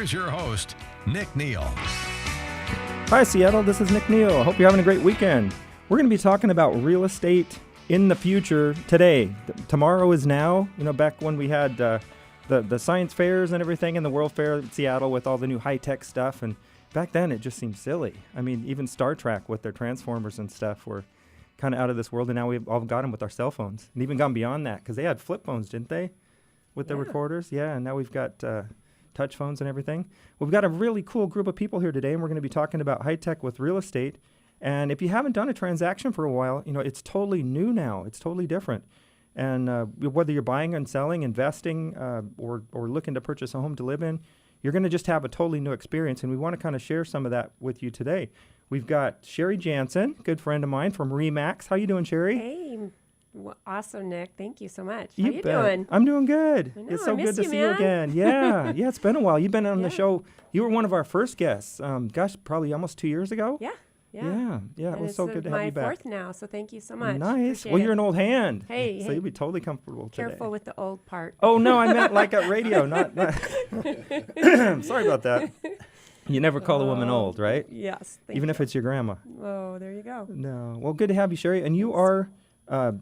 Here's your host, Nick Neal. Hi, Seattle. This is Nick Neal. I hope you're having a great weekend. We're going to be talking about real estate in the future today. Tomorrow is now. You know, back when we had the science fairs and everything and the World Fair in Seattle with all the new high-tech stuff. And back then, it just seemed silly. I mean, even Star Trek with their Transformers and stuff were kind of out of this world. And now we've all got them with our cell phones. And even gone beyond that because they had flip phones, didn't they, with the recorders? Yeah, and now we've got touch phones and everything. We've got a really cool group of people here today, and we're going to be talking about high tech with real estate. And if you haven't done a transaction for a while, you know, it's totally new now. It's totally different. And whether you're buying and selling, investing, or looking to purchase a home to live in, you're going to just have a totally new experience. And we want to kind of share some of that with you today. We've got Sherry Jansen, good friend of mine from RE/MAX. How you doing, Sherry? Hey. Well, awesome, Nick. Thank you so much. How you doing? I'm doing good. I know, It's so I good to see you man. again. Yeah, it's been a while. You've been on the show. You were one of our first guests. Probably almost 2 years ago. Yeah. It was so good to have you back. My fourth now, so thank you so much. Nice. Appreciate Well, you're it. an old hand. Hey, so you'll be totally comfortable today. Careful with the old part. Oh no, I meant like at radio, not. Sorry about that. You never call a woman old, right? Yes. Even if it's your grandma. Oh, there you go. No. Well, good to have you, Sherry. And you are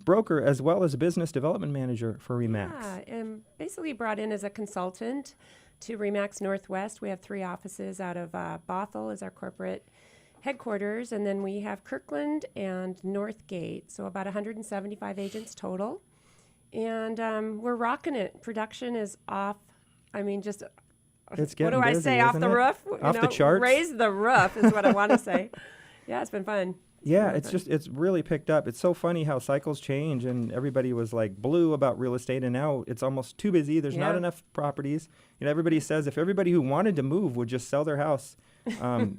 broker as well as a business development manager for RE/MAX. Yeah, and basically brought in as a consultant to RE/MAX Northwest. We have 3 offices out of Bothell is our corporate headquarters, and then we have Kirkland and Northgate, so about 175 agents total. And we're rocking it. Production is off. I mean, just It's what getting do I busy, say? Off isn't the it? roof? Off the charts? Raise the roof is what I want to say. Yeah, it's been fun. Yeah, it's really picked up. It's so funny how cycles change, and everybody was like blue about real estate, and now it's almost too busy. There's not enough properties. You know, everybody says if everybody who wanted to move would just sell their house,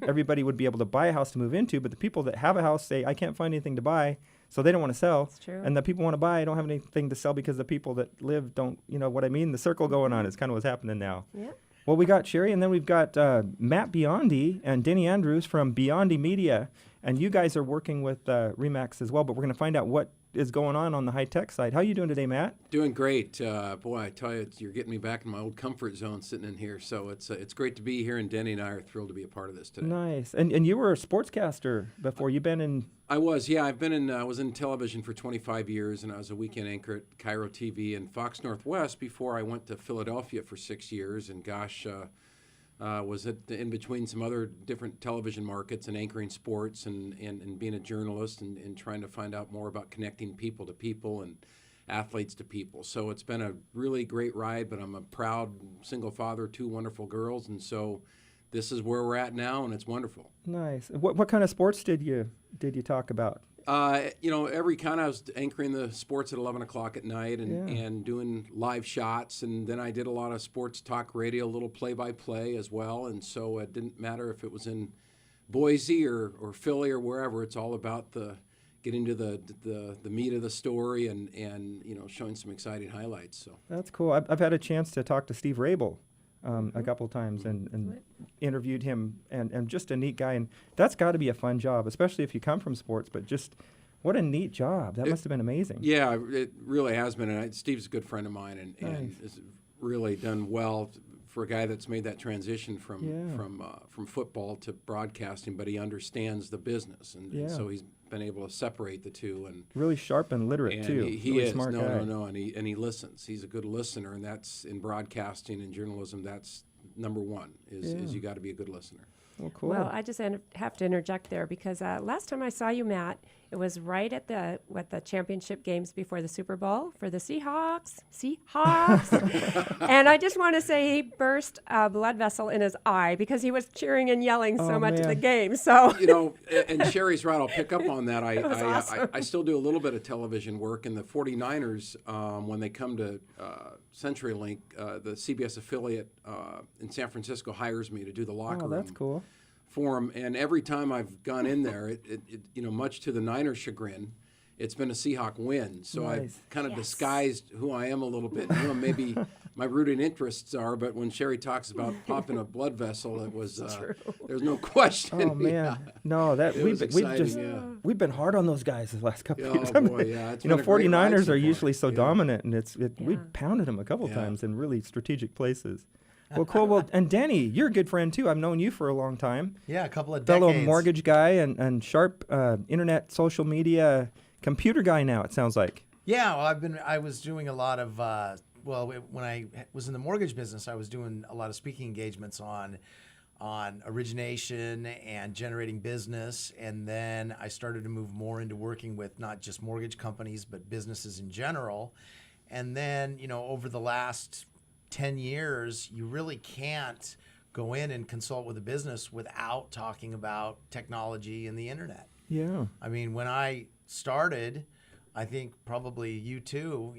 everybody would be able to buy a house to move into. But the people that have a house say, I can't find anything to buy, so they don't want to sell. That's true. And the people want to buy don't have anything to sell because the people that live don't, you know what I mean? The circle going on is kind of what's happening now. Yeah. Well, we got Sherry, and then we've got Matt Biondi and Denny Andrews from Biondi Media. And you guys are working with RE/MAX as well, but we're going to find out what is going on the high-tech side. How are you doing today, Matt? Doing great. Boy, I tell you, you're getting me back in my old comfort zone sitting in here. So it's great to be here, and Denny and I are thrilled to be a part of this today. Nice. And you were a sportscaster before. You've been in... I was, yeah. I was in television for 25 years, and I was a weekend anchor at Cairo TV and Fox Northwest before I went to Philadelphia for 6 years. And gosh... was in between some other different television markets and anchoring sports and being a journalist and trying to find out more about connecting people to people and athletes to people. So it's been a really great ride, but I'm a proud single father, 2 wonderful girls, and so this is where we're at now, and it's wonderful. Nice. What kind of sports did you talk about? Every kind. I was anchoring the sports at 11 o'clock at night and doing live shots. And then I did a lot of sports talk radio, a little play-by-play as well. And so it didn't matter if it was in Boise or Philly or wherever. It's all about getting to the meat of the story and showing some exciting highlights. So That's cool. I've had a chance to talk to Steve Rabel a couple of times and interviewed him, and just a neat guy. And that's got to be a fun job, especially if you come from sports, but just what a neat job. That must have been amazing. Yeah, it really has been. And Steve's a good friend of mine and has really done well for a guy that's made that transition from football to broadcasting, but he understands the business. And so he's been able to separate the two. And really sharp and literate, too. He really is. Smart guy. No. And he listens. He's a good listener, and that's in broadcasting and journalism, that's number one, is you got to be a good listener. Well, cool. Well, I just have to interject there because last time I saw you, Matt, it was right at the championship games before the Super Bowl for the Seahawks. And I just want to say he burst a blood vessel in his eye because he was cheering and yelling so much at the game. So and Sherry's right. I'll pick up on that. Awesome. I still do a little bit of television work, and the 49ers, when they come to CenturyLink, the CBS affiliate in San Francisco hires me to do the locker room. Oh, that's cool. For them, and every time I've gone in there, it much to the Niners' chagrin, it's been a Seahawk win. So I've kind of disguised who I am a little bit. Maybe my rooting interests are, but when Sherry talks about popping a blood vessel, it was there's no question. Oh man, no, we've been hard on those guys the last couple of years. Oh boy, yeah. 49ers are usually so dominant, and we pounded them a couple times in really strategic places. Well, cool. Well, and Denny, you're a good friend too. I've known you for a long time. Yeah, a couple of Fellow decades. mortgage guy and sharp internet, social media, computer guy now, it sounds like. Yeah, well, I was doing a lot of, when I was in the mortgage business, I was doing a lot of speaking engagements on origination and generating business. And then I started to move more into working with not just mortgage companies, but businesses in general. And then, over the last 10 years, you really can't go in and consult with a business without talking about technology and the internet. Yeah. I mean, when I started, I think probably you too,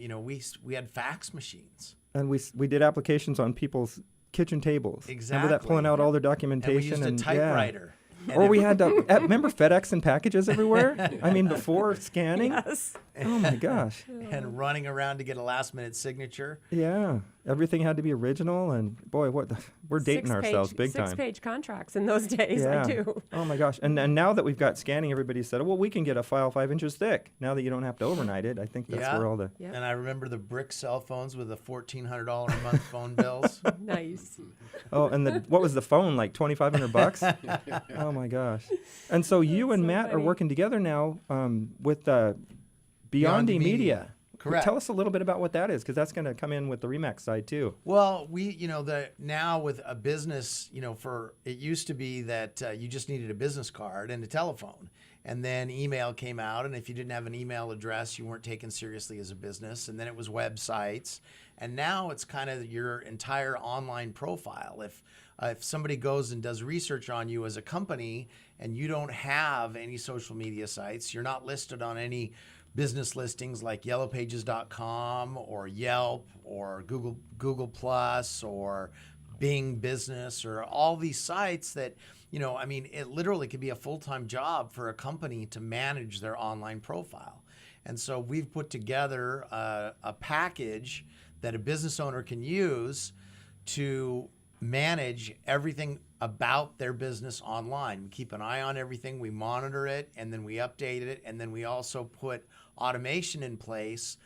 we had fax machines. And we did applications on people's kitchen tables. Exactly. Remember that, pulling out all their And documentation? we used a typewriter. And Or we had to remember FedEx and packages everywhere? I mean, before scanning? Yes. Oh, my gosh. and running around to get a last-minute signature. Yeah. Everything had to be original. And, boy, we're dating ourselves big time. Six-page contracts in those days, Yeah. I do. Oh, my gosh. And now that we've got scanning, everybody said, well, we can get a file 5 inches thick. Now that you don't have to overnight it, I think that's Yeah. where all the... Yep. And I remember the brick cell phones with the $1,400 a month phone bills. Nice. Oh, and what was the phone, like $2,500? Oh, my gosh. And so you and so Matt are funny. working together now with Beyond Media. Media. Correct. Tell us a little bit about what that is, because that's going to come in with the Remax side, too. Well, now with a business, it used to be that you just needed a business card and a telephone. And then email came out, and if you didn't have an email address, you weren't taken seriously as a business. And then it was websites. And now it's kind of your entire online profile. If somebody goes and does research on you as a company and you don't have any social media sites, you're not listed on any business listings like yellowpages.com or Yelp or Google Plus or Bing Business or all these sites that, it literally could be a full-time job for a company to manage their online profile. And so we've put together a package that a business owner can use to manage everything about their business online. We keep an eye on everything, we monitor it, and then we update it, and then we also put automation in place.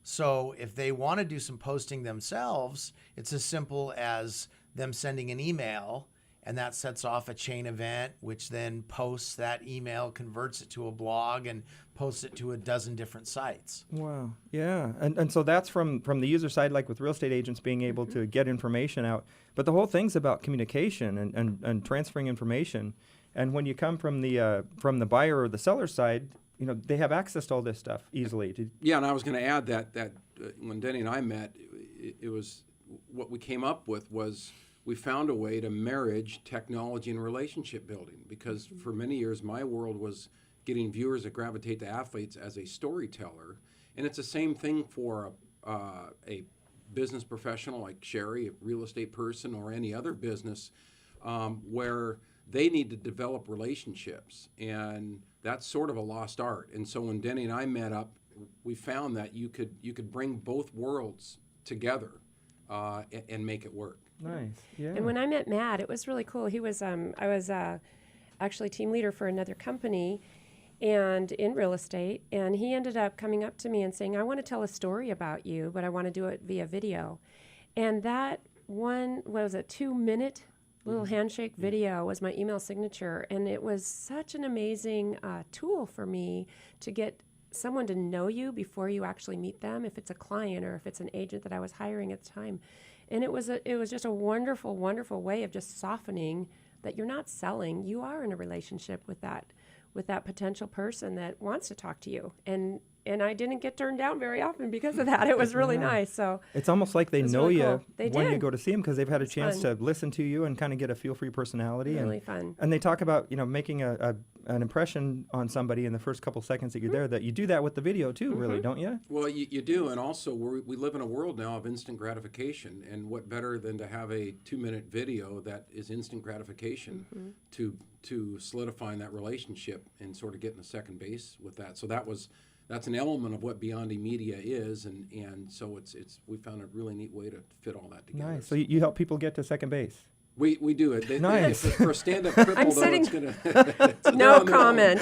So if they want to do some posting themselves, it's as simple as them sending an email, and that sets off a chain event, which then posts that email, converts it to a blog, and posts it to a dozen different sites. Wow. Yeah. And so that's from the user side, like with real estate agents being able to get information out. But the whole thing's about communication and transferring information. And when you come from the buyer or the seller side, they have access to all this stuff easily. Yeah, and I was going to add that when Denny and I met, it was what we came up with was we found a way to marriage technology and relationship building, because for many years my world was getting viewers that gravitate to athletes as a storyteller, and it's the same thing for a business professional like Sherry, a real estate person, or any other business where they need to develop relationships, and that's sort of a lost art. And so when Denny and I met up, we found that you could bring both worlds together and make it work. Nice. Yeah. And when I met Matt, it was really cool. He was, I was actually team leader for another company and in real estate, and he ended up coming up to me and saying, I want to tell a story about you, but I want to do it via video. And that one was a 2-minute little handshake video was my email signature, and it was such an amazing tool for me to get someone to know you before you actually meet them, if it's a client or if it's an agent that I was hiring at the time. And it was just a wonderful, wonderful way of just softening that you're not selling. You are in a relationship with that potential person that wants to talk to you. And I didn't get turned down very often because of that. It was really nice. So it's almost like they it was know really you cool. They when you did. go to see them, because they've had a It's chance fun. to listen to you and kind of get a feel for your personality. Really fun. And they talk about making an impression on somebody in the first couple seconds that you're there. That you do that with the video too, really, don't you? Well, you do, and also we live in a world now of instant gratification, and what better than to have a 2-minute video that is instant gratification to solidifying that relationship and sort of getting a second base with that. So that's an element of what Beyond Media is, and so we found a really neat way to fit all that together. Nice. So you help people get to second base. We do it. Nice. For a stand-up cripple, I'm though, sitting- it's gonna No comment.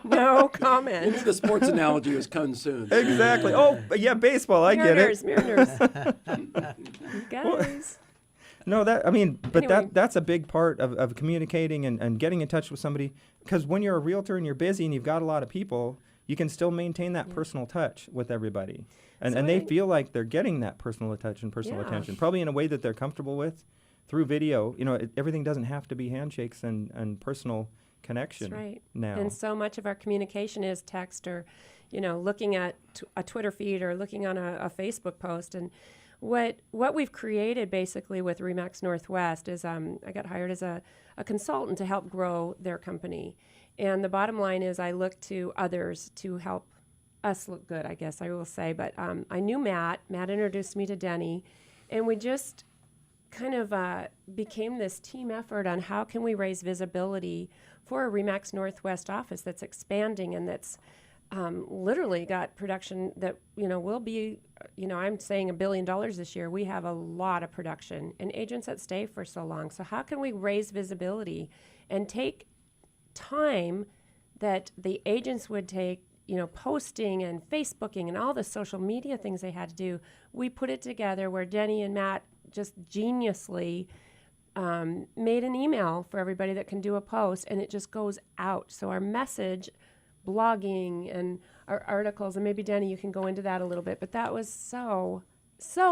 No You comment. knew the sports analogy was coming soon. Exactly. Oh, yeah, baseball. I get it. Mariners. You guys. No, but Anyway. that's a big part of communicating and getting in touch with somebody. Because when you're a realtor and you're busy and you've got a lot of people, you can still maintain that personal touch with everybody. And So and they I- feel like they're getting that personal touch and personal Yeah. attention, probably in a way that they're comfortable with through video. Everything doesn't have to be handshakes and personal connection That's right. now. And so much of our communication is text or, looking at a Twitter feed or looking on a Facebook post. And what we've created basically with Remax Northwest is I got hired as a consultant to help grow their company. And the bottom line is I look to others to help us look good, I guess I will say. But I knew Matt. Matt introduced me to Denny. And we just kind of became this team effort on how can we raise visibility for a Remax Northwest office that's expanding and that's literally got production that, will be, I'm saying $1 billion this year. We have a lot of production and agents that stay for so long. So how can we raise visibility and take time that the agents would take, posting and Facebooking and all the social media things they had to do? We put it together where Denny and Matt just geniusly made an email for everybody that can do a post, and it just goes out. So our message, blogging, and our articles, and maybe Denny, you can go into that a little bit, but that was so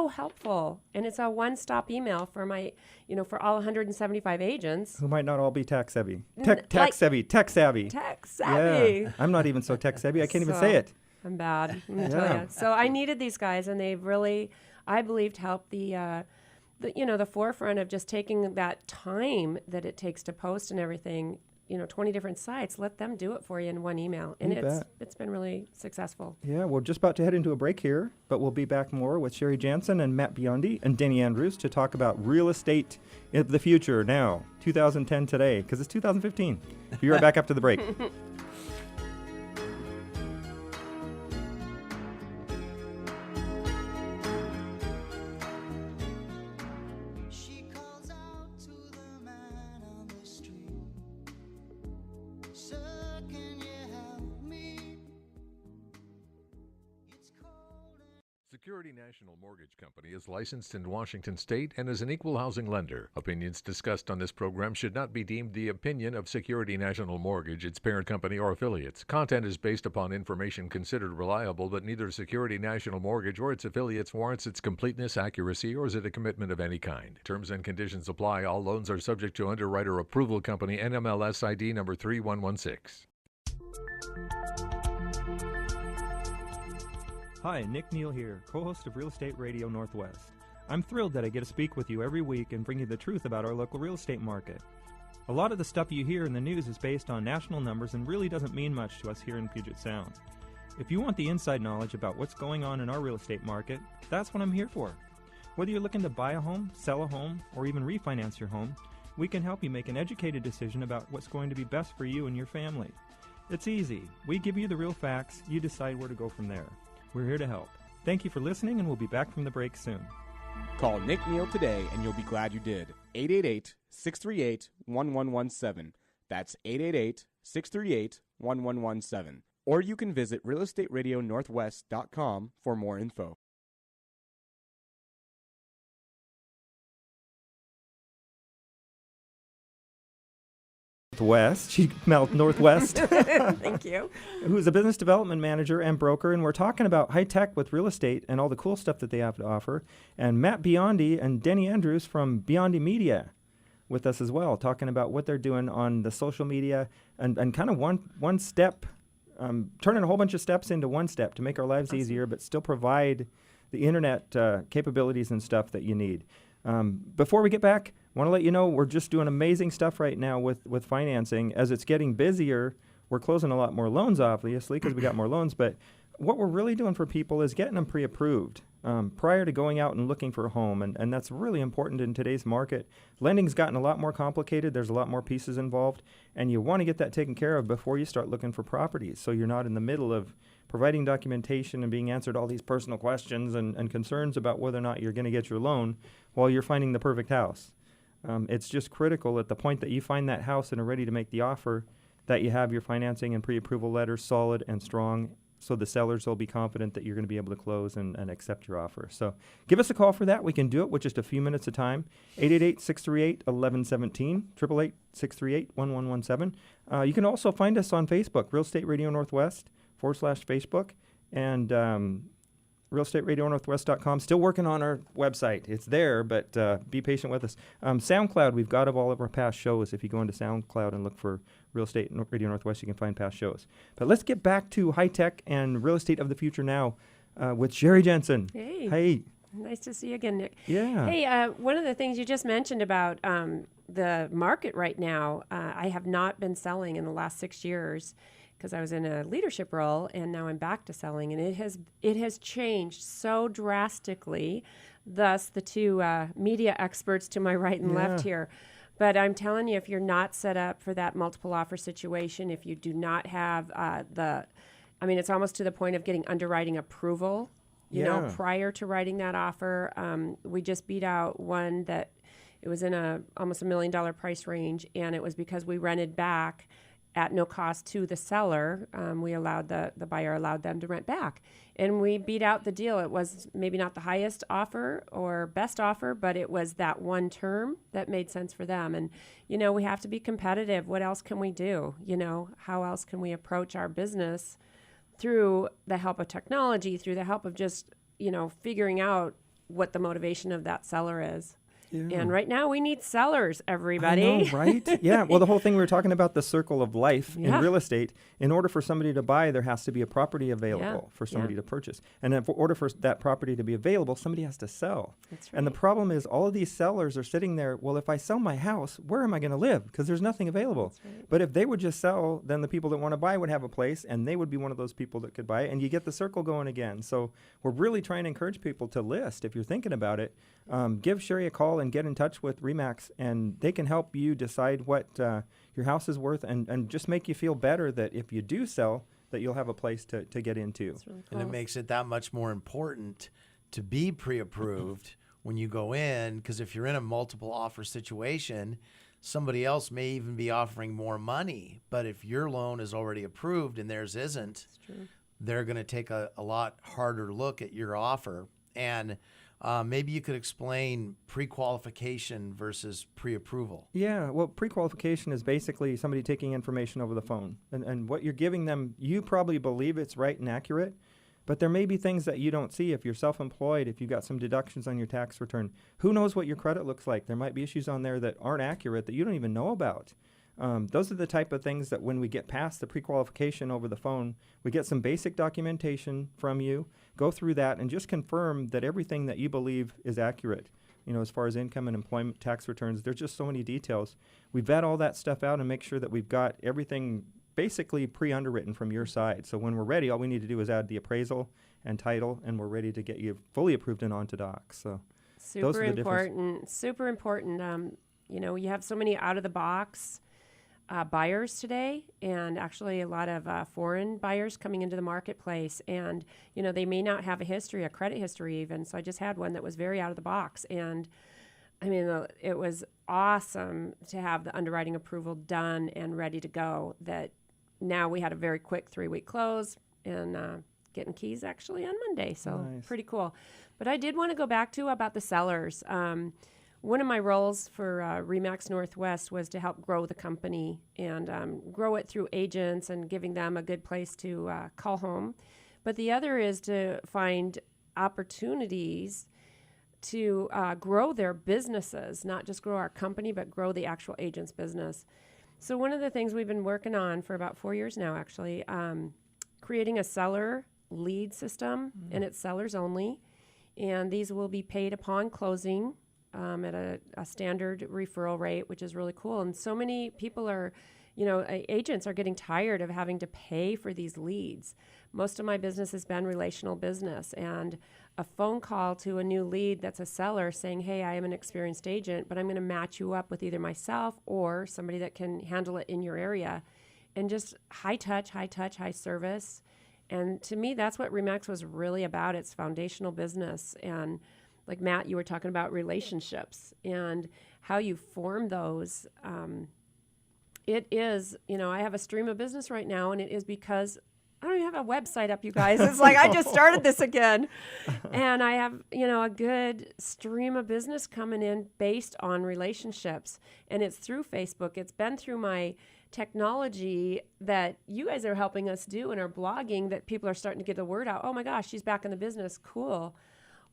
helpful. And it's a one-stop email for my, for all 175 agents. Who might not all be tech savvy. Like- Tech savvy. Tech savvy. Yeah. I'm not even so tech savvy. I can't even say it. I'm bad. I'm gonna tell Yeah. you. So I needed these guys, and they've really, I believe, helped the forefront of just taking that time that it takes to post and everything. 20 different sites. Let them do it for you in one email, and You bet. it's been really successful. Yeah, we're just about to head into a break here, but we'll be back more with Sherry Jansen and Matt Biondi and Denny Andrews to talk about real estate in the future now, 2010 today, because it's 2015. Be right back after the break. She calls out to the man on the street. Sir, can you help me? It's cold and Security National Mortgage Company is licensed in Washington State and is an equal housing lender. Opinions discussed on this program should not be deemed the opinion of Security National Mortgage, its parent company, or affiliates. Content is based upon information considered reliable, but neither Security National Mortgage or its affiliates warrants its completeness, accuracy, or is it a commitment of any kind. Terms and conditions apply. All loans are subject to underwriter approval. Company NMLS ID number 3116. Hi, Nick Neal here, co-host of Real Estate Radio Northwest. I'm thrilled that I get to speak with you every week and bring you the truth about our local real estate market. A lot of the stuff you hear in the news is based on national numbers and really doesn't mean much to us here in Puget Sound. If you want the inside knowledge about what's going on in our real estate market, that's what I'm here for. Whether you're looking to buy a home, sell a home, or even refinance your home, we can help you make an educated decision about what's going to be best for you and your family. It's easy. We give you the real facts, you decide where to go from there. We're here to help. Thank you for listening, and we'll be back from the break soon. Call Nick Neal today, and you'll be glad you did. 888-638-1117. That's 888-638-1117. Or you can visit realestateradionorthwest.com for more info. Northwest. She smelled Northwest. Thank you. Who's a business development manager and broker, and we're talking about high tech with real estate and all the cool stuff that they have to offer. And Matt Biondi and Denny Andrews from Biondi Media with us as well, talking about what they're doing on the social media and kind of one step, turning a whole bunch of steps into one step to make our lives easier, but still provide the internet capabilities and stuff that you need. Before we get back, I want to let you know we're just doing amazing stuff right now with financing. As it's getting busier, we're closing a lot more loans, obviously, because we got more loans. But what we're really doing for people is getting them pre-approved prior to going out and looking for a home. And that's really important in today's market. Lending's gotten a lot more complicated. There's a lot more pieces involved. And you want to get that taken care of before you start looking for properties, so you're not in the middle of providing documentation and being answered all these personal questions and concerns about whether or not you're going to get your loan while you're finding the perfect house. It's just critical at the point that you find that house and are ready to make the offer that you have your financing and pre-approval letters solid and strong, so the sellers will be confident that you're going to be able to close and accept your offer. So give us a call for that. We can do it with just a few minutes of time. 888-638-1117, 888-638-1117. You can also find us on Facebook, Real Estate Radio Northwest /Facebook, and realestateradionorthwest.com. Still working on our website. It's there, but be patient with us. SoundCloud, we've got of all of our past shows. If you go into SoundCloud and look for Real Estate Radio Northwest, you can find past shows. But let's get back to high tech and real estate of the future now with Sherry Jensen. Hey. Hey. Nice to see you again, Nick. Yeah. Hey, one of the things you just mentioned about the market right now, I have not been selling in the last 6 years because I was in a leadership role, and now I'm back to selling, and it has changed so drastically. Thus, the two media experts to my right and left here. But I'm telling you, if you're not set up for that multiple offer situation, if you do not have it's almost to the point of getting underwriting approval, you know, prior to writing that offer. We just beat out one that it was in almost $1 million price range, and it was because we rented back at no cost to the seller. We allowed the buyer allowed them to rent back, and we beat out the deal. It was maybe not the highest offer or best offer, but it was that one term that made sense for them. And, you know, we have to be competitive. What else can we do? You know, how else can we approach our business through the help of technology, through the help of just, you know, figuring out what the motivation of that seller is? Yeah. And right now we need sellers, everybody. I know, right? Yeah. Well, the whole thing we were talking about, the circle of life in real estate, in order for somebody to buy, there has to be a property available for somebody to purchase. And in order for that property to be available, somebody has to sell. That's right. And the problem is all of these sellers are sitting there, well, if I sell my house, where am I going to live? Because there's nothing available. That's right. But if they would just sell, then the people that want to buy would have a place, and they would be one of those people that could buy it, and you get the circle going again. So we're really trying to encourage people to list. If you're thinking about it, give Sherry a call and get in touch with RE/MAX, and they can help you decide what your house is worth, and just make you feel better that if you do sell, that you'll have a place to get into. That's really cool. And it makes it that much more important to be pre-approved when you go in, because if you're in a multiple offer situation, somebody else may even be offering more money. But if your loan is already approved and theirs isn't, they're going to take a lot harder look at your offer. And maybe you could explain pre-qualification versus pre-approval. Yeah, well, pre-qualification is basically somebody taking information over the phone. And what you're giving them, you probably believe it's right and accurate, but there may be things that you don't see. If you're self-employed, if you've got some deductions on your tax return, who knows what your credit looks like? There might be issues on there that aren't accurate that you don't even know about. Those are the type of things that when we get past the pre-qualification over the phone, we get some basic documentation from you, go through that, and just confirm that everything that you believe is accurate. You know, as far as income and employment tax returns, there's just so many details. We vet all that stuff out and make sure that we've got everything basically pre-underwritten from your side. So when we're ready, all we need to do is add the appraisal and title, and we're ready to get you fully approved and onto docs. So those are the differences. Super important. You know, you have so many out-of-the-box buyers today, and actually a lot of foreign buyers coming into the marketplace, and you know, they may not have a credit history even. So I just had one that was very out of the box, and I mean, it was awesome to have the underwriting approval done and ready to go. That now we had a very quick 3-week close, and getting keys actually on Monday, so pretty cool. But I did want to go back to about the sellers. One of my roles for RE/MAX Northwest was to help grow the company and grow it through agents and giving them a good place to call home. But the other is to find opportunities to grow their businesses, not just grow our company, but grow the actual agent's business. So one of the things we've been working on for about 4 years now, actually, creating a seller lead system, and it's sellers only. And these will be paid upon closing at a standard referral rate, which is really cool. And so many people are, you know, agents are getting tired of having to pay for these leads. Most of my business has been relational business, and a phone call to a new lead that's a seller saying, hey, I am an experienced agent, but I'm going to match you up with either myself or somebody that can handle it in your area. And just high touch, high service. And to me, that's what RE/MAX was really about. It's foundational business. And like Matt, you were talking about relationships and how you form those it is, I have a stream of business right now, and it is because I don't even have a website up, you guys. It's like I just started this again. And I have, a good stream of business coming in based on relationships. And it's through Facebook. It's been through my technology that you guys are helping us do in our blogging that people are starting to get the word out. Oh my gosh, she's back in the business. Cool.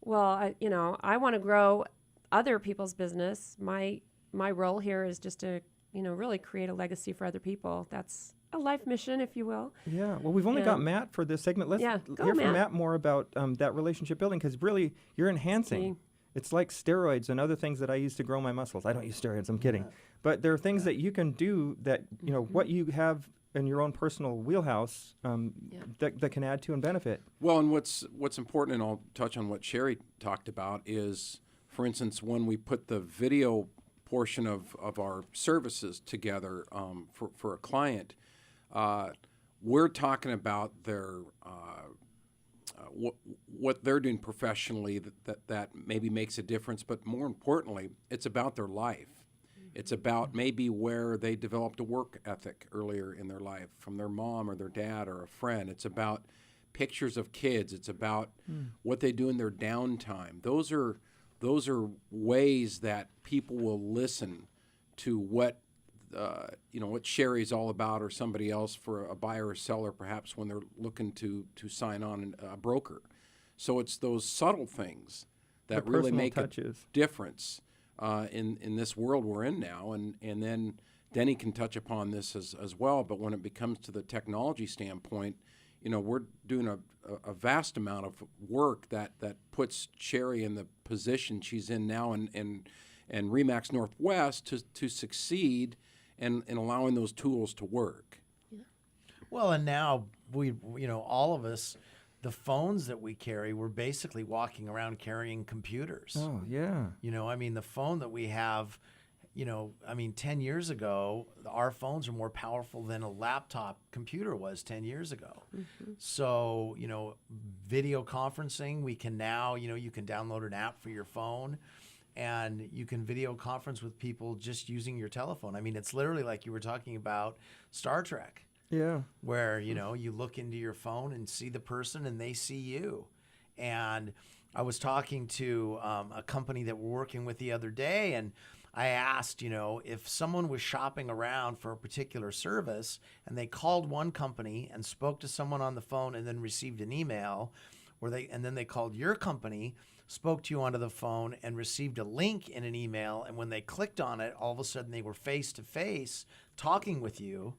Well, I want to grow other people's business. My role here is just to, really create a legacy for other people. That's a life mission, if you will. Yeah. Well, we've only got Matt for this segment. Let's hear from Matt more about that relationship building, because really you're enhancing. It's like steroids and other things that I use to grow my muscles. I don't use steroids. I'm kidding. But there are things that you can do that, what you have in your own personal wheelhouse that can add to and benefit. Well, and what's important, and I'll touch on what Sherry talked about, is, for instance, when we put the video portion of our services together for a client, we're talking about their what they're doing professionally that maybe makes a difference, but more importantly, it's about their life. It's about maybe where they developed a work ethic earlier in their life from their mom or their dad or a friend. It's about pictures of kids. It's about what they do in their downtime. Those are ways that people will listen to what what Sherry's all about, or somebody else, for a buyer or seller, perhaps when they're looking to sign on a broker. So it's those subtle things that really make a difference in this world we're in now. And then Denny can touch upon this as well. But when it becomes to the technology standpoint, we're doing a vast amount of work that puts Sherry in the position she's in now and RE/MAX Northwest to succeed and allowing those tools to work. Yeah. Well, and now we all of us, the phones that we carry, we're basically walking around carrying computers. Oh, yeah. The phone that we have, 10 years ago, our phones are more powerful than a laptop computer was 10 years ago. Mm-hmm. So, video conferencing, we can now, you can download an app for your phone, and you can video conference with people just using your telephone. It's literally like you were talking about Star Trek. Yeah. Where, you look into your phone and see the person and they see you. And I was talking to a company that we're working with the other day, and I asked, if someone was shopping around for a particular service and they called one company and spoke to someone on the phone and then received an email, and then they called your company, spoke to you onto the phone, and received a link in an email, and when they clicked on it, all of a sudden they were face-to-face talking with you,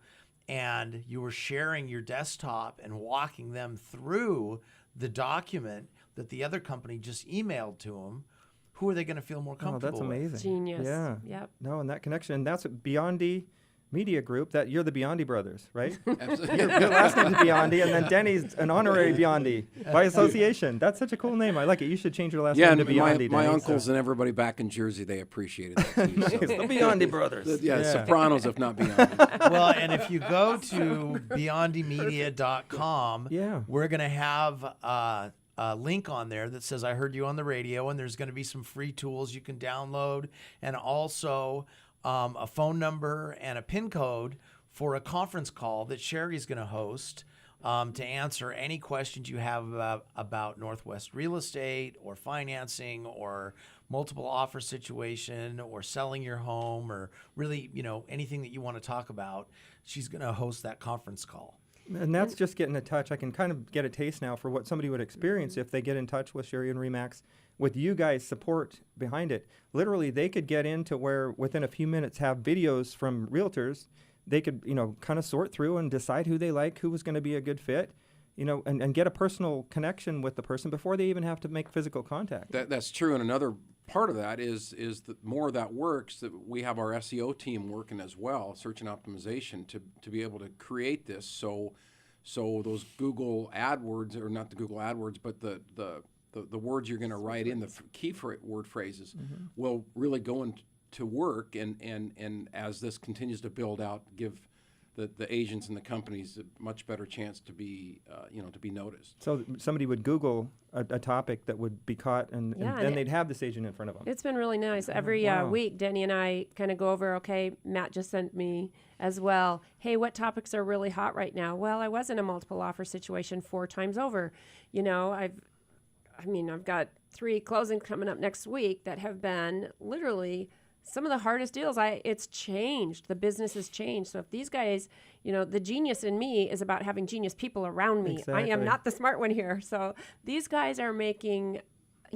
and you were sharing your desktop and walking them through the document that the other company just emailed to them. Who are they going to feel more comfortable with? That's amazing. Genius. Yeah. Yep. No, and that connection, and that's Biondi Media Group. That you're the Biondi brothers, right? Absolutely. Your last name is Biondi, and then Denny's an honourary Biondi by association. That's such a cool name. I like it. You should change your last name to Biondi. My Denny, uncles and everybody back in Jersey, they appreciated that too. It's the Biondi brothers. Sopranos, if not Biondi. Well, and if you go to beyondimedia.com, we're going to have a link on there that says, I heard you on the radio, and there's going to be some free tools you can download, and also a phone number and a PIN code for a conference call that Sherry's going to host to answer any questions you have about Northwest real estate or financing or multiple offer situation or selling your home or really, anything that you want to talk about. She's going to host that conference call. And that's just getting a touch. I can kind of get a taste now for what somebody would experience if they get in touch with Sherry and RE/MAX with you guys' support behind it. Literally, they could get into where within a few minutes have videos from realtors. They could, kind of sort through and decide who they like, who was going to be a good fit, and get a personal connection with the person before they even have to make physical contact. That's true. And another part of that is that more of that works, that we have our SEO team working as well, search and optimization, to be able to create this. So those Google AdWords, or not the Google AdWords, but the words you're going to write in, the key word phrases, will really go into work. And as this continues to build out, give the agents and the companies a much better chance to be to be noticed. So somebody would Google a topic that would be caught, and then they'd have this agent in front of them. It's been really nice. Every wow. week, Denny and I kind of go over, okay, Matt just sent me as well, hey, what topics are really hot right now? Well, I was in a multiple offer situation 4 times over. I've got 3 closings coming up next week that have been literally some of the hardest deals. It's changed. The business has changed. So if these guys, the genius in me is about having genius people around me. Exactly. I am not the smart one here. So these guys are making,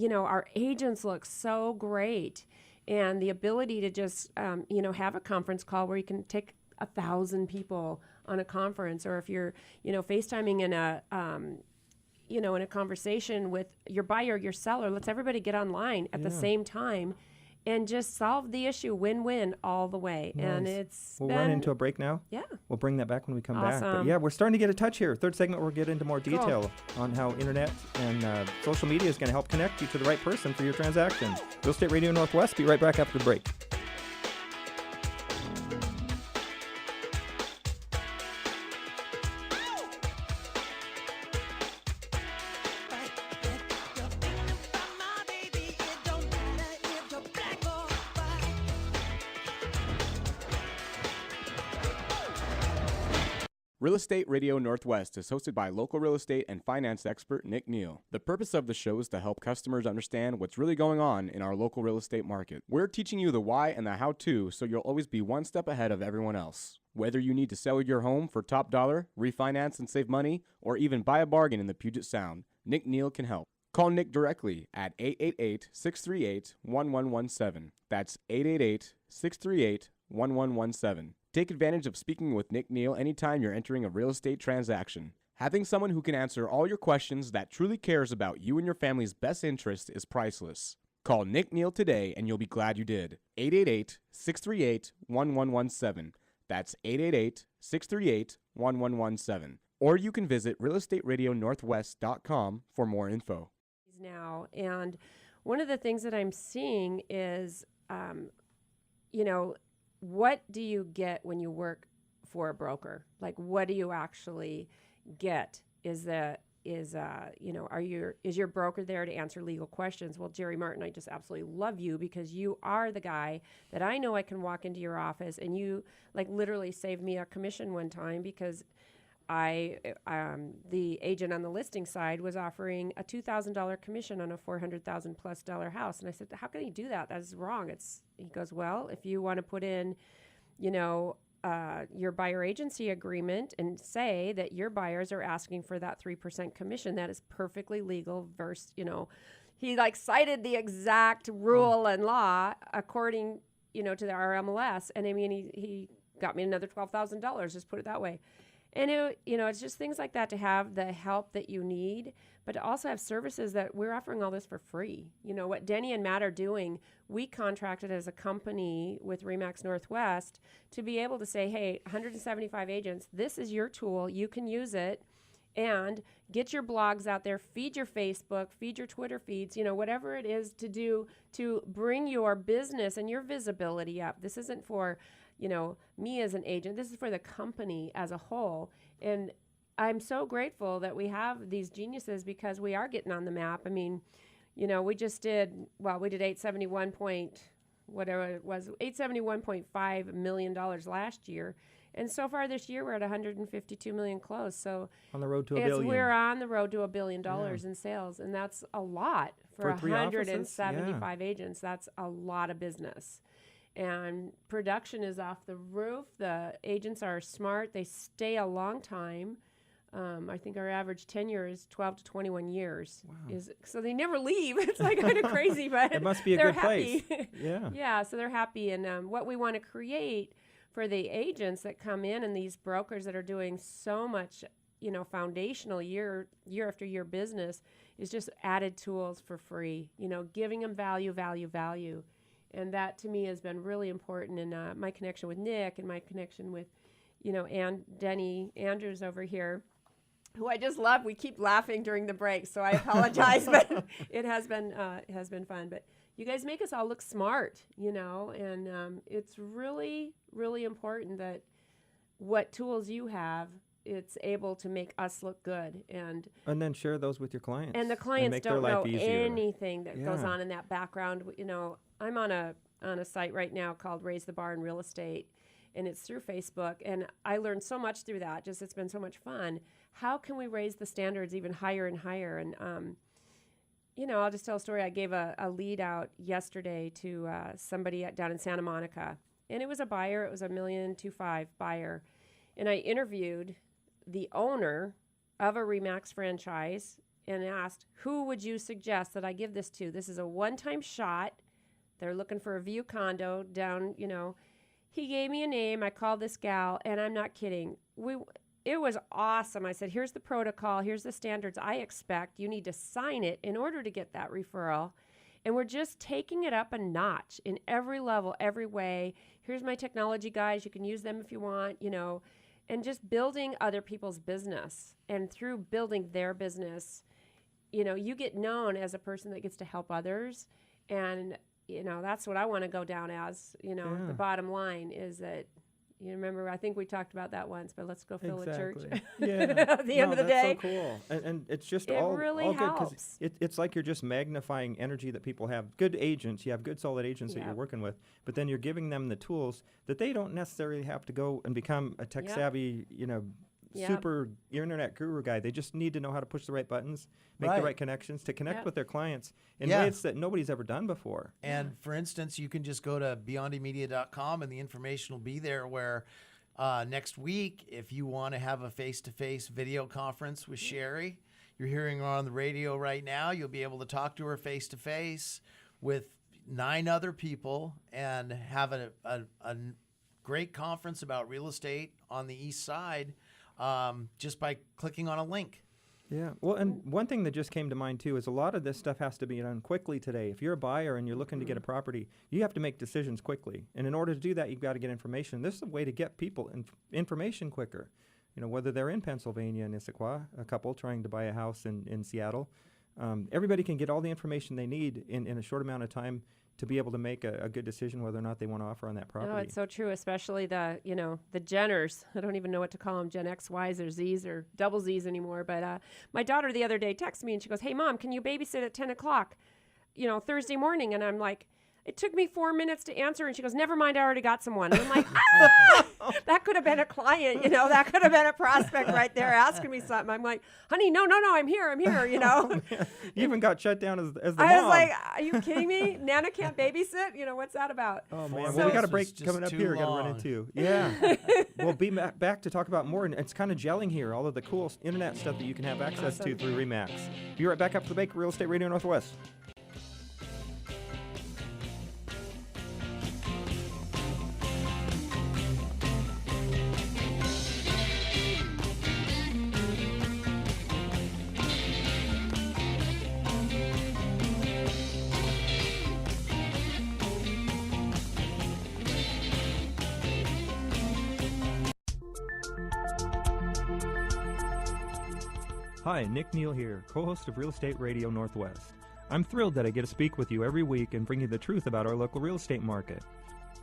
our agents look so great. And the ability to just, have a conference call where you can take 1,000 people on a conference, or if you're, FaceTiming in a conversation with your buyer, your seller, let's everybody get online at the same time and just solve the issue, win-win all the way. Nice. And We'll run into a break now. Yeah. We'll bring that back when we come back. But Awesome. yeah, we're starting to get a touch here. Third segment, we'll get into more detail on how internet and social media is going to help connect you to the right person for your transaction. Real Estate Radio Northwest. Be right back after the break. Real Estate Radio Northwest is hosted by local real estate and finance expert Nick Neal. The purpose of the show is to help customers understand what's really going on in our local real estate market. We're teaching you the why and the how-to so you'll always be one step ahead of everyone else. Whether you need to sell your home for top dollar, refinance and save money, or even buy a bargain in the Puget Sound, Nick Neal can help. Call Nick directly at 888-638-1117. That's 888-638-1117. Take advantage of speaking with Nick Neal anytime you're entering a real estate transaction. Having someone who can answer all your questions that truly cares about you and your family's best interest is priceless. Call Nick Neal today and you'll be glad you did. 888-638-1117. That's 888-638-1117. Or you can visit realestateradionorthwest.com for more info. Now, and one of the things that I'm seeing is, what do you get when you work for a broker? Like, what do you actually get? Is your broker there to answer legal questions? Well, Jerry Martin, I just absolutely love you because you are the guy that I know I can walk into your office and you literally saved me a commission one time because the agent on the listing side was offering a $2,000 commission on a $400,000+ house. And I said, how can he do that? That is wrong. He goes, well, if you want to put in, your buyer agency agreement and say that your buyers are asking for that 3% commission, that is perfectly legal versus, he cited the exact rule and law according, to the RMLS. And I mean, he got me another $12,000, just put it that way. And it's just things like that to have the help that you need, but to also have services that we're offering all this for free. What Denny and Matt are doing, we contracted as a company with RE/MAX Northwest to be able to say, hey, 175 agents, this is your tool. You can use it and get your blogs out there, feed your Facebook, feed your Twitter feeds, whatever it is to do to bring your business and your visibility up. This isn't for me as an agent. This is for the company as a whole. And I'm so grateful that we have these geniuses because we are getting on the map. I mean, we just did, we did $871.5 million last year. And so far this year, we're at 152 million closed. So on the road to $1 billion. We're on the road to $1 billion in sales. And that's a lot for 3 offices? 175 agents. That's a lot of business. And production is off the roof. The agents are smart. They stay a long time. I think our average tenure is 12 to 21 years. Wow. So they never leave. It's kind of crazy, but it must be a they're good happy. place. Yeah. Yeah, so they're happy. And what we want to create for the agents that come in and these brokers that are doing so much, foundational year after year business is just added tools for free, giving them value. And that to me has been really important in my connection with Nick and my connection with, and Denny Andrews over here, who I just love. We keep laughing during the break, so I apologize, but it has been fun. But you guys make us all look smart, and it's really, really important that what tools you have, it's able to make us look good. And then share those with your clients. the clients make their don't life know easier. anything that goes Yeah. on in that background. You know, I'm on a site right now called Raise the Bar in Real Estate, and it's through Facebook. And I learned so much through that. Just it's been so much fun. How can we raise the standards even higher and higher? And you know, I'll just tell a story. I gave a lead out yesterday to somebody down in Santa Monica, and it was a buyer. It was $1.25 million buyer, and I interviewed the owner of a RE/MAX franchise and asked, who would you suggest that I give this to? This is a one-time shot. They're looking for a view condo down, you know. He gave me a name. I called this gal, and I'm not kidding. It was awesome. I said, here's the protocol. Here's the standards I expect. You need to sign it in order to get that referral. And we're just taking it up a notch in every level, every way. Here's my technology guys. You can use them if you want, you know, and just building other people's business. And through building their business, you know, you get known as a person that gets to help others. And, you know, that's what I want to go down as, you know, Yeah. the bottom line is that, you remember, I think we talked about that once, but let's go fill a church. Yeah. At the end of the day. That's so cool. And it's just It all really all good helps. it's like you're just magnifying energy that people have. Good agents, you have good solid agents that Yep. you're working with, but then you're giving them the tools that they don't necessarily have to go and become a tech Yep. savvy, you know, Yep. super internet guru guy. They just need to know how to push the right buttons, make Right. the right connections to connect Yep. with their clients in Yeah. ways that nobody's ever done before. And for instance, you can just go to beyondimedia.com and the information will be there where next week, if you want to have a face-to-face video conference with Sherry, you're hearing her on the radio right now, you'll be able to talk to her face-to-face with 9 other people and have a great conference about real estate on the east side just by clicking on a link. Yeah. Well, and one thing that just came to mind too is a lot of this stuff has to be done quickly today. If you're a buyer and you're looking to get a property, you have to make decisions quickly. And in order to do that, you've got to get information. This is a way to get people information quicker. You know, whether they're in Pennsylvania and Issaquah, a couple trying to buy a house in Seattle, everybody can get all the information they need in a short amount of time to be able to make a good decision whether or not they want to offer on that property. No, it's so true, especially the Jenners. I don't even know what to call them, Gen X, Ys, or Zs, or double Zs anymore. But my daughter the other day texted me and she goes, hey, Mom, can you babysit at 10 o'clock, Thursday morning? And I'm like, it took me 4 minutes to answer. And she goes, never mind, I already got someone. And I'm like, that could have been a client, that could have been a prospect right there asking me something. I'm like, honey, no, I'm here. You even got shut down as the I mom. was like, are you kidding me? Nana can't babysit? What's that about? Oh, man. Well, Well, we got a this break is just coming up too here. Got to run long. into. Yeah. We'll be back to talk about more. And it's kind of gelling here, all of the cool internet stuff that you can have access to Awesome. through RE/MAX. Be right back up to the break. Real Estate Radio Northwest. Hi, Nick Neal here, co-host of Real Estate Radio Northwest. I'm thrilled that I get to speak with you every week and bring you the truth about our local real estate market.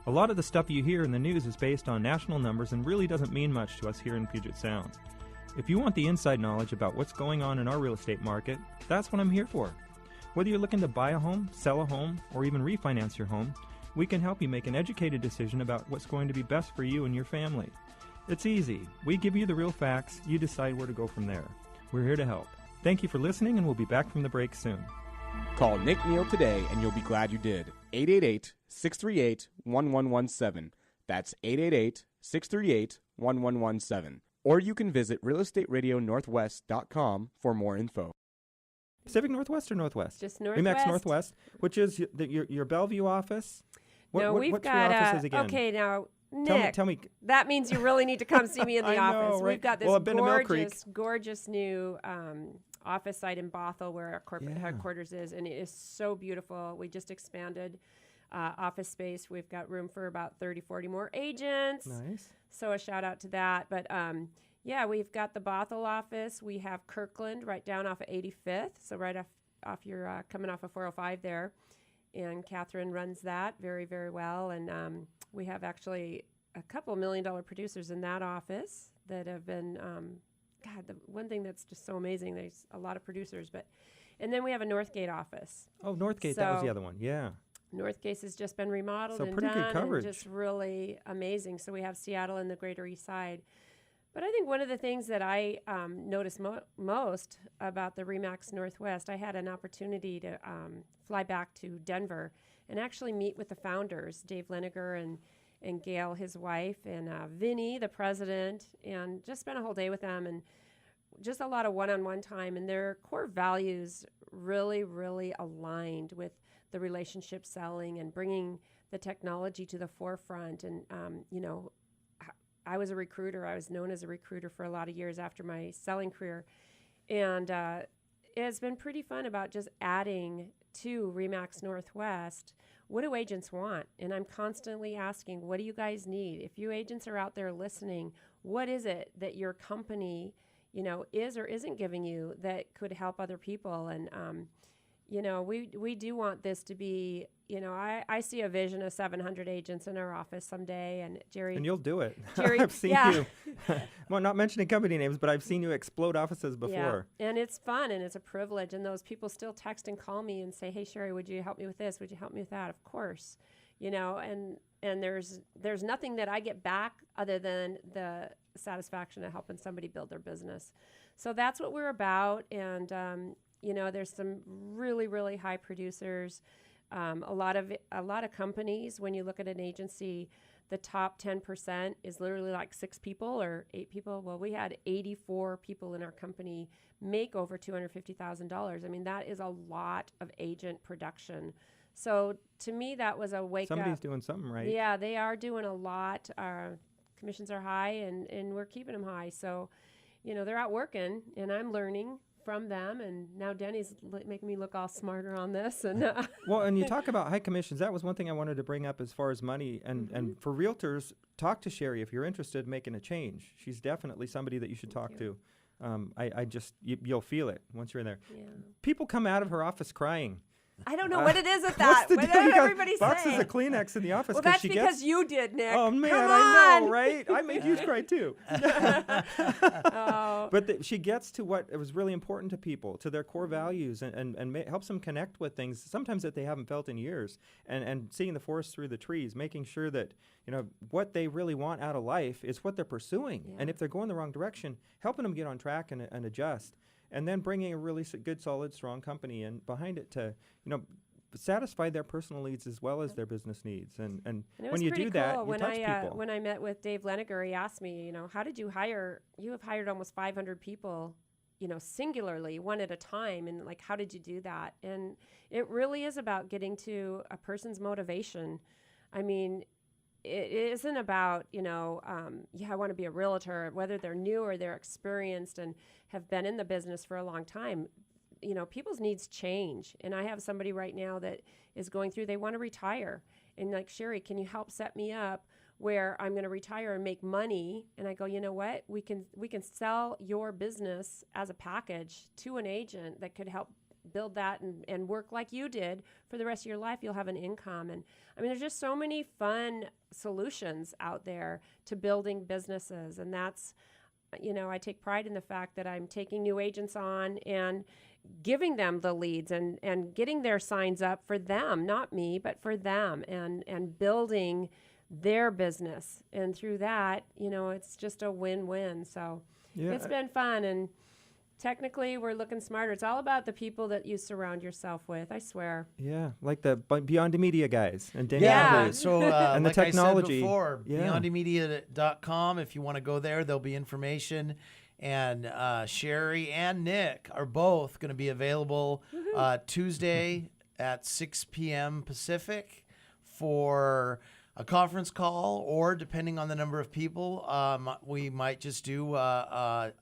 A lot of the stuff you hear in the news is based on national numbers and really doesn't mean much to us here in Puget Sound. If you want the inside knowledge about what's going on in our real estate market, that's what I'm here for. Whether you're looking to buy a home, sell a home, or even refinance your home, we can help you make an educated decision about what's going to be best for you and your family. It's easy. We give you the real facts, you decide where to go from there. We're here to help. Thank you for listening, and we'll be back from the break soon. Call Nick Neal today, and you'll be glad you did. 888-638-1117. That's 888-638-1117. Or you can visit realestateradionorthwest.com for more info. Pacific Northwest or Northwest? Just RE/MAX Northwest. Northwest, which is your Bellevue office. No, we've what's got your offices again? okay, now, Nick, Tell me. that means you really need to come see me in the I know, office. right? We've got this Well, I've been to Mill Creek. gorgeous new office site in Bothell where our corporate Yeah. headquarters is, and it is so beautiful. We just expanded office space. We've got room for about 30, 40 more agents. Nice. So a shout out to that. But yeah, we've got the Bothell office. We have Kirkland right down off of 85th, so right off your coming off of 405 there. And Catherine runs that very, very well. And we have actually a couple $1 million producers in that office that have been, God, the one thing that's just so amazing, there's a lot of producers, and then we have a Northgate office. Oh, Northgate, that was the So- other one. Yeah. Northgate has just been remodeled So and pretty good done coverage. and just really amazing. So we have Seattle and the Greater East Side. But I think one of the things that I noticed most about the REMAX Northwest, I had an opportunity to fly back to Denver and actually meet with the founders, Dave Liniger and Gail, his wife, and Vinny, the president, and just spent a whole day with them and just a lot of one-on-one time. And their core values really, really aligned with the relationship selling and bringing the technology to the forefront. And, I was a recruiter. I was known as a recruiter for a lot of years after my selling career. And it's been pretty fun about just adding to REMAX Northwest. What do agents want? And I'm constantly asking, what do you guys need? If you agents are out there listening, what is it that your company, is or isn't giving you that could help other people? And, we do want this to be, I see a vision of 700 agents in our office someday. And Jerry. And you'll do it. Jerry, I've seen yeah. you. Well, not mentioning company names, but I've seen you explode offices before. Yeah, and it's fun and it's a privilege. And those people still text and call me and say, "Hey, Sherry, would you help me with this? Would you help me with that?" Of course, and there's nothing that I get back other than the satisfaction of helping somebody build their business. So that's what we're about. And there's some really, really high producers. A lot of companies, when you look at an agency, the top 10% is literally like 6 people or 8 people. Well, we had 84 people in our company make over $250,000. I mean, that is a lot of agent production. So to me, that was a wake up. Somebody's doing something right. Yeah, they are doing a lot. Our commissions are high, and we're keeping them high. So, they're out working, and I'm learning from them. And now Denny's making me look all smarter on this. And Well, and you talk about high commissions. That was one thing I wanted to bring up as far as money. And for realtors, talk to Sherry if you're interested in making a change. She's definitely somebody that you should talk to. You'll feel it once you're in there. Yeah. People come out of her office crying. I don't know what it is with that. What's the What deal? did You got everybody boxes say? of Kleenex in the office. Well, that's she because gets, you did, Nick. Oh man, Come I know, on. right? I made you cry too. Oh. But she gets to what was really important to people, to their core values, and helps them connect with things sometimes that they haven't felt in years, and seeing the forest through the trees, making sure that what they really want out of life is what they're pursuing, Yeah. and if they're going the wrong direction, helping them get on track and adjust, and then bringing a really good, solid, strong company in behind it to satisfy their personal needs as well as their business needs, and And it when was you pretty do cool. that, you when touch I people. when I met with Dave Leniger, he asked me, how did you hire? You have hired almost 500 people, singularly, one at a time, and like, how did you do that? And it really is about getting to a person's motivation. I mean, it isn't about I want to be a realtor, whether they're new or they're experienced and have been in the business for a long time. People's needs change. And I have somebody right now that is going through, they want to retire. And like, Sherry, can you help set me up where I'm going to retire and make money? And I go, you know what? We can sell your business as a package to an agent that could help build that and work like you did for the rest of your life. You'll have an income. And I mean, there's just so many fun solutions out there to building businesses. And that's, I take pride in the fact that I'm taking new agents on and giving them the leads and getting their signs up for them, not me, but for them, and building their business. And through that, it's just a win-win. So Yeah. it's been fun. And technically, we're looking smarter. It's all about the people that you surround yourself with, I swear. Yeah, like the Beyond the Media guys and Denny. Yeah. Please. So And the like technology. I said before, Yeah. beyondmedia.com. If you want to go there, there'll be information. And Sherry and Nick are both going to be available Tuesday at 6 p.m. Pacific for a conference call, or depending on the number of people, we might just do a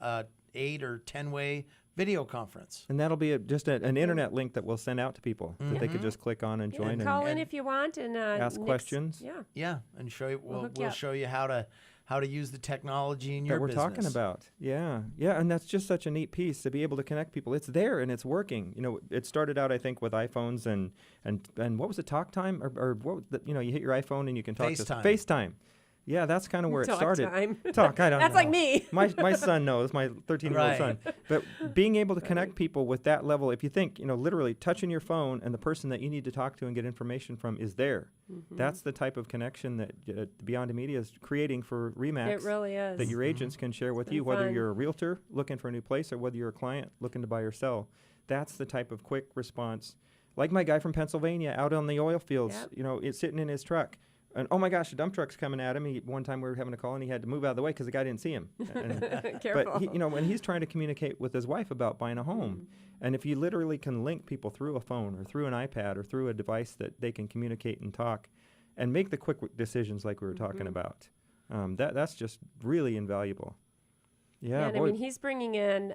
8 or 10-way video conference. And that'll be just an internet link that we'll send out to people that they could just click on and Yeah, join call in and if you want and ask Nick's- questions. Yeah. Yeah, and show you. We'll hook you We'll up. show you how to use the technology in your that we're business. talking about. Yeah, and that's just such a neat piece to be able to connect people. It's there and it's working. It started out, I think, with iPhones and what was it, talk time or what was the, you hit your iPhone and you can talk FaceTime. to FaceTime. Yeah, that's kind of where it Talk started. time. Talk, I don't That's know. like me. My son knows, my 13-year-old Right. son. But being able to connect people with that level, if you think, literally touching your phone and the person that you need to talk to and get information from is there. Mm-hmm. That's the type of connection that Beyond Media is creating for RE/MAX. It really is. That your agents can share with been you, whether fun. you're a realtor looking for a new place or whether you're a client looking to buy or sell. That's the type of quick response. Like my guy from Pennsylvania out on the oil fields, Yep. it's sitting in his truck. And oh my gosh, a dump truck's coming at him. One time we were having a call and he had to move out of the way because the guy didn't see him. Careful. But when he's trying to communicate with his wife about buying a home, and if you literally can link people through a phone or through an iPad or through a device that they can communicate and talk, and make the quick decisions like we were talking about, that's just really invaluable. Yeah, and I boy. mean, he's bringing in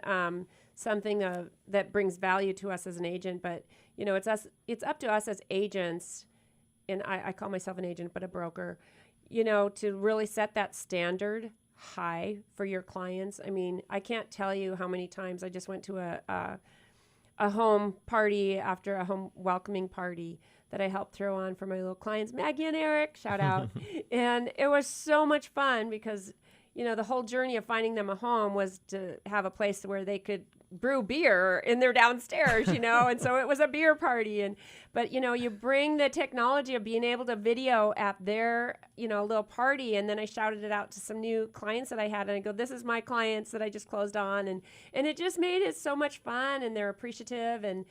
something that brings value to us as an agent, but it's up to us as agents, and I call myself an agent, but a broker, to really set that standard high for your clients. I mean, I can't tell you how many times I just went to a home party after a home welcoming party that I helped throw on for my little clients, Maggie and Eric, shout out. And it was so much fun because the whole journey of finding them a home was to have a place where they could brew beer in their downstairs, and so it was a beer party. But you bring the technology of being able to video at their, little party. And then I shouted it out to some new clients that I had. And I go, this is my clients that I just closed on. And it just made it so much fun, and they're appreciative. And,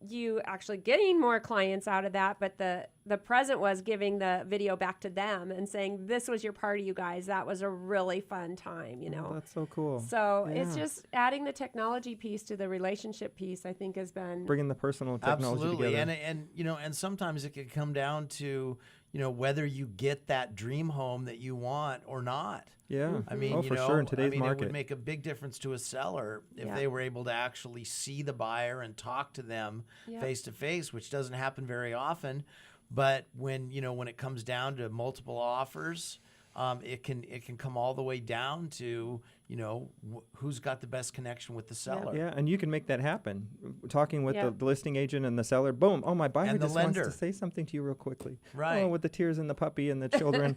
you actually getting more clients out of that, but the present was giving the video back to them and saying, this was your party, you guys. That was a really fun time, Oh, that's so cool. So it's Yeah. just adding the technology piece to the relationship piece, I think, has been Bringing the personal technology Absolutely. together. And sometimes it could come down to, whether you get that dream home that you want or not. Yeah. I mean, for sure in today's it market. would make a big difference to a seller if Yeah. they were able to actually see the buyer and talk to them Yep. face to face, which doesn't happen very often. But when it comes down to multiple offers, it can come all the way down to who's got the best connection with the seller. Yeah, and you can make that happen. Talking with Yeah. the listing agent and the seller, boom, oh, my buyer And the just wants lender. to say something to you real quickly. Right. Oh, with the tears and the puppy and the children.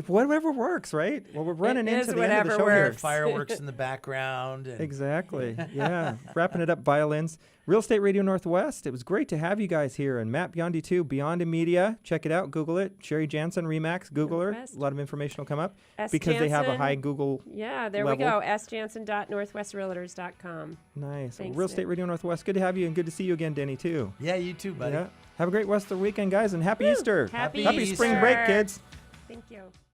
Whatever works, right? Well, we're running is into the end of the whatever show works. here. Fireworks in the background. And Exactly. Yeah. Wrapping it up, violins. Real Estate Radio Northwest. It was great to have you guys here. And Matt Biondi, too, Beyond Media. Check it out. Google it. Sherry Jansen, RE/MAX. Google her. Northwest. A lot of information will come up S. because they have a Jansen. high Google. Yeah, there level. we go. sjansen.northwestrealtors.com. Nice. Thanks, Real Estate Nick. Radio Northwest. Good to have you and good to see you again, Denny, too. yeah, you too, buddy. Yeah. Have a great rest of the weekend, guys, and happy Easter. Happy Happy spring break, Easter. kids. Thank you.